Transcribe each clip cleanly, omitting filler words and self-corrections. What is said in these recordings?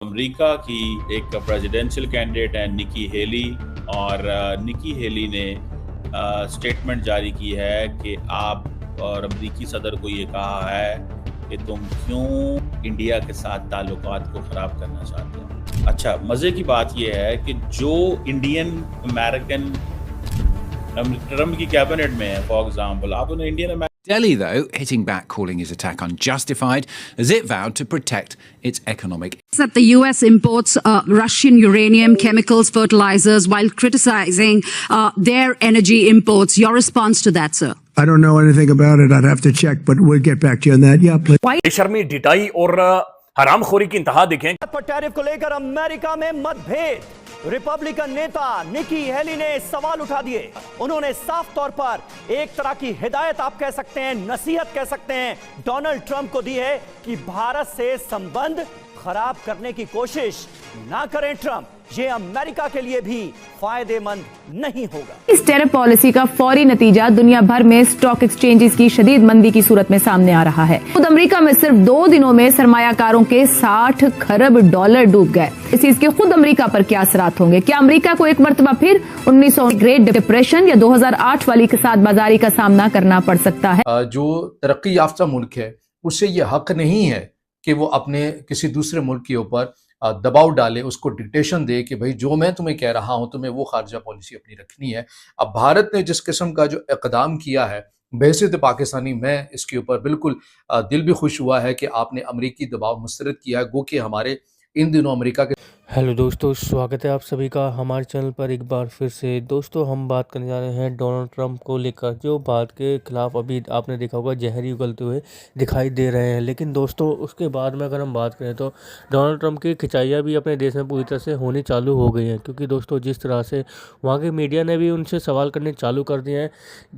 America की एक presidential candidate है निकी हेली। और निकी हेली ने स्टेटमेंट जारी की है कि आप और अमेरिकी सदर को ये कहा है कि तुम क्यों इंडिया के साथ ताल्लुकात को ख़राब करना चाहते हो। अच्छा, मज़े की बात यह है कि जो इंडियन अमेरिकन ट्रम्प की कैबिनेट में है, फॉर एग्जाम्पल, आप उन्हें Indian Delhi, though, hitting back, calling his attack unjustified, as it vowed to protect its economic. That the U.S. imports Russian uranium, chemicals, fertilizers, while criticizing their energy imports. Your response to that, sir? I don't know anything about it. I'd have to check, but we'll get back to you on that. Yeah, please. बेशर्मी, ढिठाई और हरामखोरी की इंतहा देखें। पर tariff को लेकर America में मतभेद। रिपब्लिकन नेता निकी हेली ने सवाल उठा दिए। उन्होंने साफ तौर पर एक तरह की हिदायत आप कह सकते हैं, नसीहत कह सकते हैं, डोनाल्ड ट्रंप को दी है कि भारत से संबंध खराब करने की कोशिश ना करें ट्रंप। ये अमेरिका के लिए भी फायदेमंद नहीं होगा। इस टैरिफ पॉलिसी का फौरी नतीजा दुनिया भर में स्टॉक एक्सचेंजेस की शदीद मंदी की सूरत में सामने आ रहा है। खुद अमेरिका में सिर्फ 2 दिनों में सरमायाकारों के $60 खरब डूब गए। इस चीज के खुद अमेरिका पर क्या असरात होंगे? क्या अमेरिका को एक मरतबा फिर 1900 ग्रेट डिप्रेशन या 2008 वाली के साथ बाजारी का सामना करना पड़ सकता है? जो तरक्की याफ्ता मुल्क है उसे ये हक नहीं है कि वो अपने किसी दूसरे मुल्क के ऊपर दबाव डाले, उसको डिक्टेशन दे कि भाई जो मैं तुम्हें कह रहा हूं तुम्हें वो खारजा पॉलिसी अपनी रखनी है। अब भारत ने जिस किस्म का जो इक़दाम किया है बहसीत पाकिस्तानी, मैं इसके ऊपर बिल्कुल दिल भी खुश हुआ है कि आपने अमरीकी दबाव मुस्तरद किया है, गो कि हमारे इन दिनों अमेरिका के। हेलो दोस्तों, स्वागत है आप सभी का हमारे चैनल पर एक बार फिर से। दोस्तों, हम बात करने जा रहे हैं डोनाल्ड ट्रंप को लेकर, जो भारत के खिलाफ अभी आपने देखा होगा जहरी उगलते हुए दिखाई दे रहे हैं। लेकिन दोस्तों, उसके बाद में अगर हम बात करें तो डोनाल्ड ट्रंप की खिंचाइयाँ भी अपने देश में पूरी तरह से होनी चालू हो गई हैं, क्योंकि दोस्तों जिस तरह से वहाँ के मीडिया ने भी उनसे सवाल करने चालू कर दिए हैं।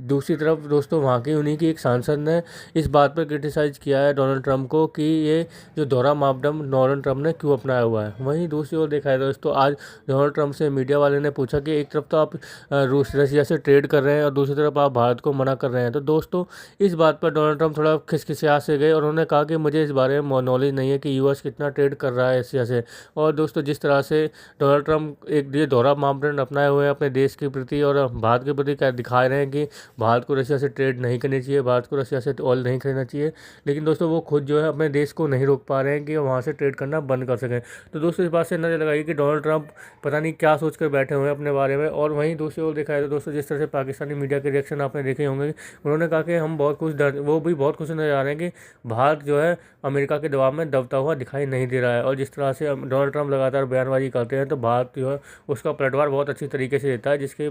दूसरी तरफ दोस्तों, वहाँ की उन्हीं की एक सांसद ने इस बात पर क्रिटिसाइज़ किया है डोनाल्ड ट्रंप को कि ये जो दोहरा मापदंड डोनाल्ड ट्रंप ने क्यों अपनाया हुआ है। वहीं दूसरी ओर देखा है दोस्तों, आज डोनाल्ड ट्रंप से मीडिया वाले ने पूछा कि एक तरफ तो आप रशिया से ट्रेड कर रहे हैं और दूसरी तरफ आप भारत को मना कर रहे हैं। तो दोस्तों, इस बात पर डोनाल्ड ट्रंप थोड़ा खिसखिसा से गए और उन्होंने कहा कि मुझे इस बारे में नॉलेज नहीं है कि यूएस कितना ट्रेड कर रहा है रशिया से। और दोस्तों, जिस तरह से डोनाल्ड ट्रंप एक ये दोहरा मापदंड अपनाए हुए हैं अपने देश के प्रति और भारत के प्रति दिखा रहे हैं कि भारत को रशिया से ट्रेड नहीं करनी चाहिए, भारत को रशिया से ऑयल नहीं खरीदना चाहिए। लेकिन दोस्तों, वो खुद जो है अपने देश को नहीं रोक पा रहे हैं कि वहाँ से ट्रेड करना बंद कर सकें। तो दोस्तों, इस बात से नजर लगाइए कि डोनाल्ड ट्रंप पता नहीं क्या सोच कर बैठे हुए हैं अपने बारे में। और वहीं दूसरी ओर देखा है तो दोस्तों, जिस तरह से पाकिस्तानी मीडिया के रिएक्शन आपने देखे होंगे, उन्होंने कहा कि हम बहुत कुछ वो भी बहुत खुश नजर आ रहे हैं कि भारत जो है अमेरिका के दबाव में दबता हुआ दिखाई नहीं दे रहा है। और जिस तरह से डोनाल्ड ट्रंप लगातार बयानबाजी करते हैं तो भारत जो है उसका पलटवार बहुत अच्छी तरीके से देता है, जिसके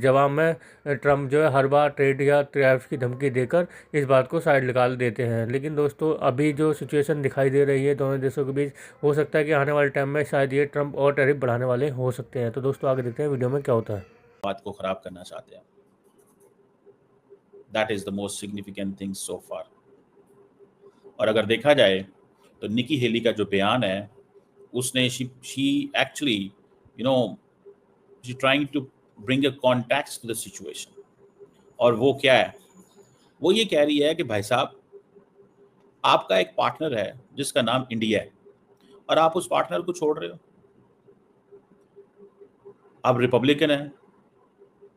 जवाब में ट्रंप जो है हर बार ट्रेड या टैरिफ की धमकी देकर इस बात को साइड निकाल देते हैं। लेकिन दोस्तों, अभी जो सिचुएशन दिखाई दे रही है दोनों देशों के बीच, हो सकता है कि आने वाले टाइम में शायद ये ट्रंप और टैरिफ बढ़ाने वाले हो सकते हैं। तो दोस्तों, आगे देखते हैं वीडियो में क्या होता है। बात को खराब करना चाहते हैं। That is the most significant thing so far. और अगर देखा जाए तो निकी हेली का जो बयान है, उसने she actually she trying to bring a context to the situation. और वो क्या है? वो ये कह रही है कि भाई साहब, आपका एक पार्टनर है जिसका नाम इंडिया है और आप उस पार्टनर को छोड़ रहे हो। आप रिपब्लिकन है,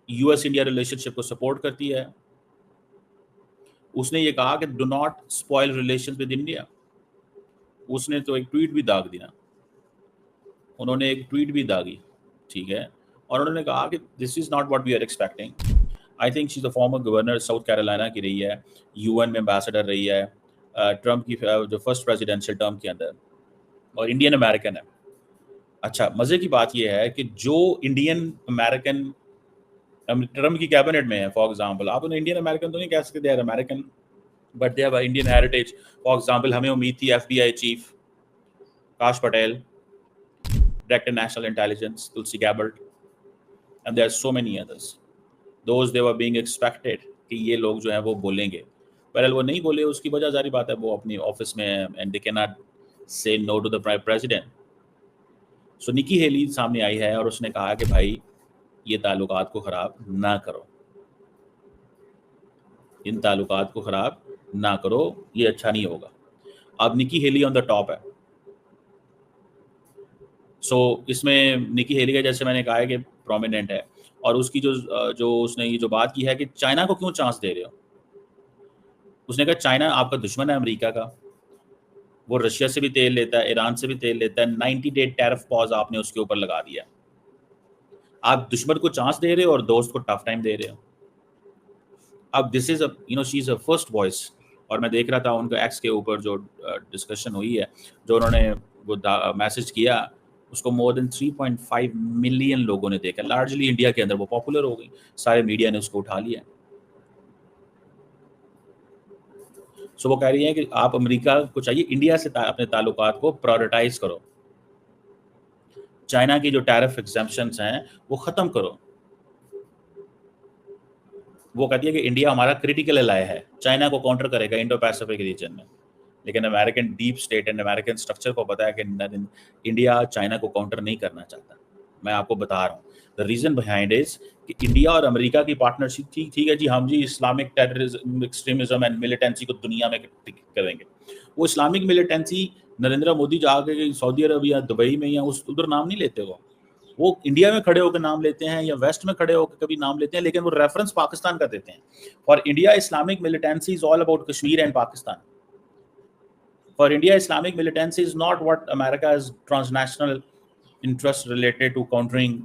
यूएस इंडिया रिलेशनशिप को सपोर्ट करती है। उसने ये कहा कि do not spoil relations with India. उसने तो एक ट्वीट भी दाग दिया, उन्होंने एक ट्वीट भी दागी, ठीक है। और उन्होंने कहा कि this is not what we are expecting. I think she is the former governor South Carolina की रही है, यूएन में एम्बेसडर रही है ट्रंप की जो फर्स्ट प्रेसिडेंशियल टर्म के अंदर, और इंडियन अमेरिकन है। अच्छा, मज़े की बात यह है कि जो इंडियन अमेरिकन ट्रंप की कैबिनेट में है, फॉर एग्जांपल, आप उन्हें इंडियन अमेरिकन तो नहीं कह सकते, they are American but they have Indian heritage. For example, हमें उम्मीद थी FBI chief Kash Patel, director national intelligence Tulsi Gabbard, and there are so many others, those they were being expected कि ये लोग जो हैं वो बोलेंगे। पर वो नहीं बोले, उसकी वजह जारी बात है, वो अपनी ऑफिस में and they can not say no to the president. So Nikki Haley सामने आई है और उसने कहा कि भाई, ये ताल्लुकात को ख़राब ना करो, इन ताल्लुकात को ख़राब ना करो, ये अच्छा नहीं होगा। अब Nikki Haley on the top है, इसमें निकी हेली का जैसे मैंने कहा है कि प्रोमिनेंट है, और उसकी जो उसने ये जो बात की है कि चाइना को क्यों चांस दे रहे हो? उसने कहा चाइना आपका दुश्मन है अमेरिका का, वो रशिया से भी तेल लेता है, ईरान से भी तेल लेता है, 90 डे टैरिफ पॉज आपने उसके ऊपर लगा दिया। आप दुश्मन को चांस दे रहे हो और दोस्त को टफ टाइम दे रहे हो। अब this is she is a first voice, और मैं देख रहा था उनका एक्स के ऊपर जो डिस्कशन हुई है, जो उन्होंने वो मैसेज किया, उसको मोर देन 3.5 मिलियन लोगों ने देखा, लार्जली इंडिया के अंदर वो पॉपुलर हो गई, सारे मीडिया ने उसको उठा लिया। वो कह रही है कि आप अमेरिका को चाहिए इंडिया से अपने ताल्लुकात को प्रायोरिटाइज करो, चाइना की जो टैरिफ एग्जेम्पशंस हैं वो खत्म करो। वो कहती है कि इंडिया हमारा क्रिटिकल एलाय है, चाइना को काउंटर करेगा इंडो पैसिफिक रीजन में, लेकिन American deep state and American structure को पता है कि इंडिया चाइना को काउंटर नहीं करना चाहता। मैं आपको बता रहा हूँ द रीजन बिहाइंड इज कि इंडिया और अमेरिका की पार्टनरशिप ठीक है जी, हम जी Islamic terrorism, extremism and militancy को दुनिया में करेंगे। वो इस्लामिक मिलिटेंसी नरेंद्र मोदी जाके सऊदी अरब या दुबई में या उधर नाम नहीं लेते, वो इंडिया में खड़े होकर नाम लेते हैं या वेस्ट में खड़े होकर कभी नाम लेते हैं, लेकिन वो रेफरेंस पाकिस्तान का देते हैं। For India Islamic militancy is all about Kashmir and Pakistan. For India Islamic militancy is not what America is transnational interest related to countering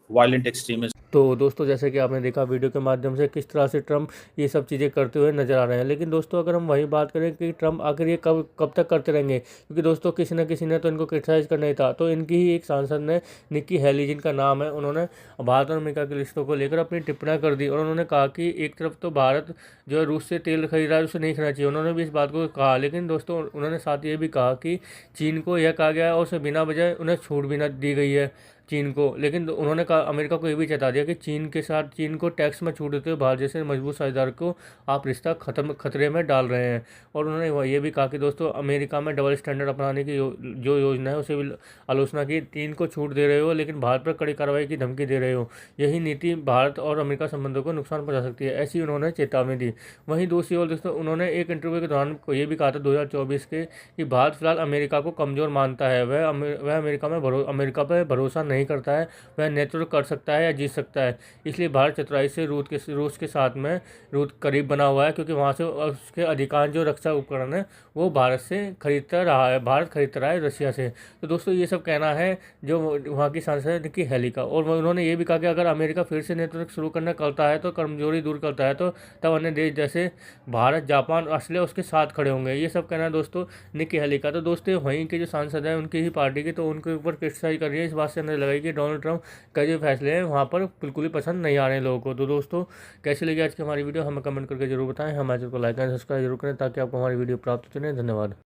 violent extremism. तो दोस्तों जैसे कि आपने देखा वीडियो के माध्यम से किस तरह से ट्रम्प ये सब चीज़ें करते हुए नजर आ रहे हैं। लेकिन दोस्तों अगर हम वही बात करें कि ट्रम्प आखिर ये कब तक करते रहेंगे, क्योंकि दोस्तों किसी न किसी ने तो इनको क्रिटिसाइज़ करना ही था। तो इनकी ही एक सांसद ने, निकी हेली जिनका नाम है, उन्होंने भारत और अमेरिका की रिश्तों को लेकर अपनी टिप्पणियाँ कर दी, और उन्होंने कहा कि एक तरफ तो भारत जो है रूस से तेल खरीद रहा है, उसे नहीं खरीदना चाहिए, उन्होंने भी इस बात को कहा। लेकिन दोस्तों उन्होंने साथ ये भी कहा कि चीन को यह कहा गया है और उसे बिना वजह उन्हें छूट भी ना दी गई है चीन को। लेकिन उन्होंने कहा, अमेरिका को ये भी चेता दिया कि चीन को टैक्स में छूट देते हुए भारत जैसे मजबूत साझेदार को आप रिश्ता खतरे में डाल रहे हैं। और उन्होंने ये भी कहा कि दोस्तों अमेरिका में डबल स्टैंडर्ड अपनाने की जो योजना है उसे भी आलोचना की। चीन को छूट दे रहे हो लेकिन भारत पर कड़ी कार्रवाई की धमकी दे रहे हो, यही नीति भारत और अमेरिका संबंधों को नुकसान पहुंचा सकती है, ऐसी उन्होंने चेतावनी दी। वहीं दूसरी ओर दोस्तों उन्होंने एक इंटरव्यू के दौरान ये भी कहा था 2024 के कि भारत फिलहाल अमेरिका को कमज़ोर मानता है, वह अमेरिका पर भरोसा नहीं करता है, वह नेतृत्व कर सकता है या जीत सकता है। इसलिए भारत चतुराई से रूस के साथ में करीब बना हुआ है, क्योंकि वहाँ से उसके अधिकांश जो रक्षा उपकरण है वो भारत से खरीदता रहा है, भारत खरीदता रहा है रशिया से। तो दोस्तों ये सब कहना है जो वहाँ की सांसद निकी हेली का। और उन्होंने ये भी कहा कि अगर अमेरिका फिर से नेतृत्व शुरू करना करता है तो कमजोरी दूर करता है तो तब अन्य देश जैसे भारत, जापान, ऑस्ट्रेलिया उसके साथ खड़े होंगे। ये सब कहना है दोस्तों निकी हेली का। तो दोस्तों वहीं के जो सांसद हैं उनकी ही पार्टी के, तो उनके ऊपर क्रिटिसाइज कर रही है, इस बात से अंदाजा लगाई कि डोनाल्ड ट्रंप का जो फैसले हैं वहाँ पर बिल्कुल ही पसंद नहीं आ रहे हैं लोगों को। तो दोस्तों कैसी लगी आज की हमारी वीडियो हमें कमेंट करके जरूर बताएं, हमारे चैनल को लाइक एंड सब्सक्राइब जरूर करें ताकि आपको हमारी वीडियो प्राप्त होती रहे। धन्यवाद।